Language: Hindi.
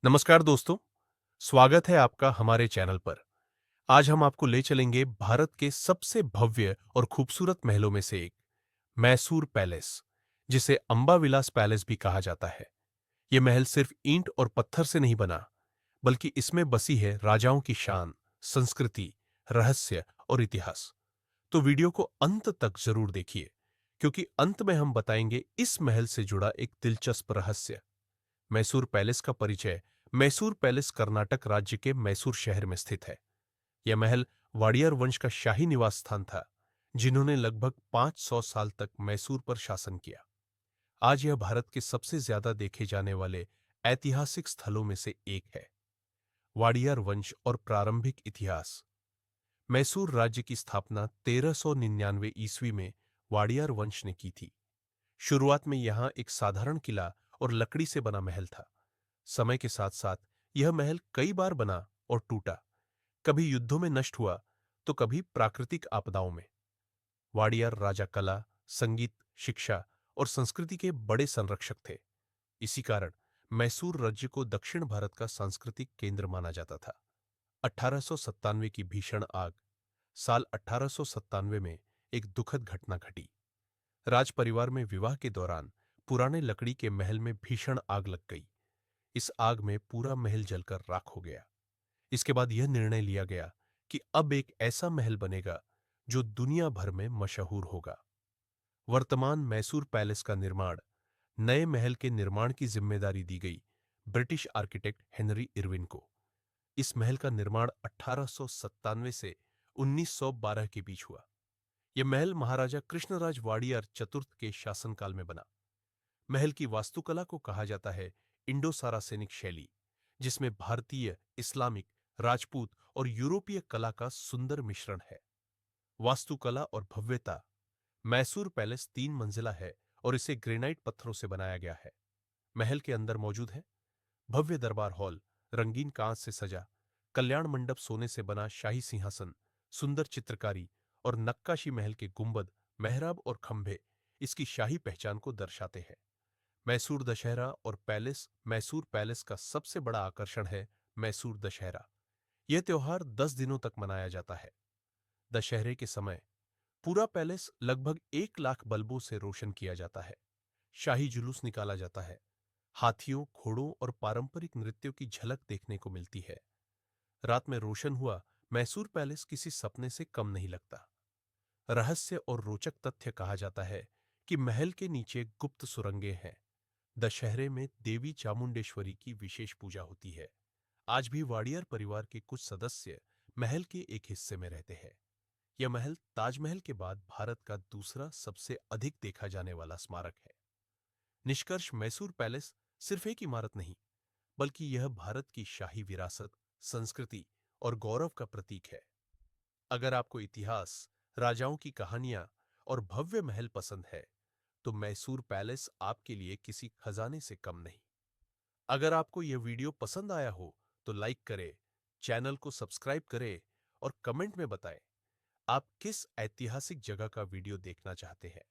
नमस्कार दोस्तों, स्वागत है आपका हमारे चैनल पर। आज हम आपको ले चलेंगे भारत के सबसे भव्य और खूबसूरत महलों में से एक, मैसूर पैलेस, जिसे अंबाविलास पैलेस भी कहा जाता है। यह महल सिर्फ ईंट और पत्थर से नहीं बना, बल्कि इसमें बसी है राजाओं की शान, संस्कृति, रहस्य और इतिहास। तो वीडियो को अंत तक जरूर देखिए, क्योंकि अंत में हम बताएंगे इस महल से जुड़ा एक दिलचस्प रहस्य। मैसूर पैलेस का परिचय। मैसूर पैलेस कर्नाटक राज्य के मैसूर शहर में स्थित है। यह महल वाडियर वंश का शाही निवास स्थान था, जिन्होंने लगभग 500 साल तक मैसूर पर शासन किया। आज यह भारत के सबसे ज्यादा देखे जाने वाले ऐतिहासिक स्थलों में से एक है। वाडियर वंश और प्रारंभिक इतिहास। मैसूर राज्य की स्थापना 1399 ईस्वी में वाडियर वंश ने की थी। शुरुआत में यहां एक साधारण किला और लकड़ी से बना महल था। समय के साथ साथ यह महल कई बार बना और टूटा, कभी युद्धों में नष्ट हुआ तो कभी प्राकृतिक आपदाओं में। वाडियार राजा कला, संगीत, शिक्षा और संस्कृति के बड़े संरक्षक थे। इसी कारण मैसूर राज्य को दक्षिण भारत का सांस्कृतिक केंद्र माना जाता था। 1897 की भीषण आग। साल 1897 में एक दुखद घटना घटी। राज परिवार में विवाह के दौरान पुराने लकड़ी के महल में भीषण आग लग गई। इस आग में पूरा महल जलकर राख हो गया। इसके बाद यह निर्णय लिया गया कि अब एक ऐसा महल बनेगा जो दुनिया भर में मशहूर होगा। वर्तमान मैसूर पैलेस का निर्माण। नए महल के निर्माण की जिम्मेदारी दी गई ब्रिटिश आर्किटेक्ट हेनरी इरविन को। इस महल का निर्माण 1897 से 1912 के बीच हुआ। यह महल महाराजा कृष्णराज वाडियार चतुर्थ के शासनकाल में बना। महल की वास्तुकला को कहा जाता है इंडो सारासेनिक शैली, जिसमें भारतीय, इस्लामिक, राजपूत और यूरोपीय कला का सुंदर मिश्रण है। वास्तुकला और भव्यता। मैसूर पैलेस 3 मंजिला है और इसे ग्रेनाइट पत्थरों से बनाया गया है। महल के अंदर मौजूद है भव्य दरबार हॉल, रंगीन कांच से सजा, कल्याण मंडप सोने से बना शाही सिंहासन, सुंदर चित्रकारी और नक्काशी। महल के गुंबद, मेहराब और खंभे इसकी शाही पहचान को दर्शाते हैं। मैसूर दशहरा और पैलेस। मैसूर पैलेस का सबसे बड़ा आकर्षण है मैसूर दशहरा। यह त्योहार 10 दिनों तक मनाया जाता है। दशहरे के समय पूरा पैलेस लगभग 1 लाख बल्बों से रोशन किया जाता है। शाही जुलूस निकाला जाता है। हाथियों, घोड़ों और पारंपरिक नृत्यों की झलक देखने को मिलती है। रात में रोशन हुआ मैसूर पैलेस किसी सपने से कम नहीं लगता। रहस्य और रोचक तथ्य। कहा जाता है कि महल के नीचे गुप्त सुरंगें हैं। दशहरे में देवी चामुंडेश्वरी की विशेष पूजा होती है। आज भी वाडियर परिवार के कुछ सदस्य महल के एक हिस्से में रहते हैं। यह महल ताजमहल के बाद भारत का दूसरा सबसे अधिक देखा जाने वाला स्मारक है। निष्कर्ष। मैसूर पैलेस सिर्फ एक इमारत नहीं, बल्कि यह भारत की शाही विरासत, संस्कृति और गौरव का प्रतीक है। अगर आपको इतिहास, राजाओं की कहानियां और भव्य महल पसंद है, तो मैसूर पैलेस आपके लिए किसी खजाने से कम नहीं। अगर आपको यह वीडियो पसंद आया हो तो लाइक करें, चैनल को सब्सक्राइब करें और कमेंट में बताएं आप किस ऐतिहासिक जगह का वीडियो देखना चाहते हैं।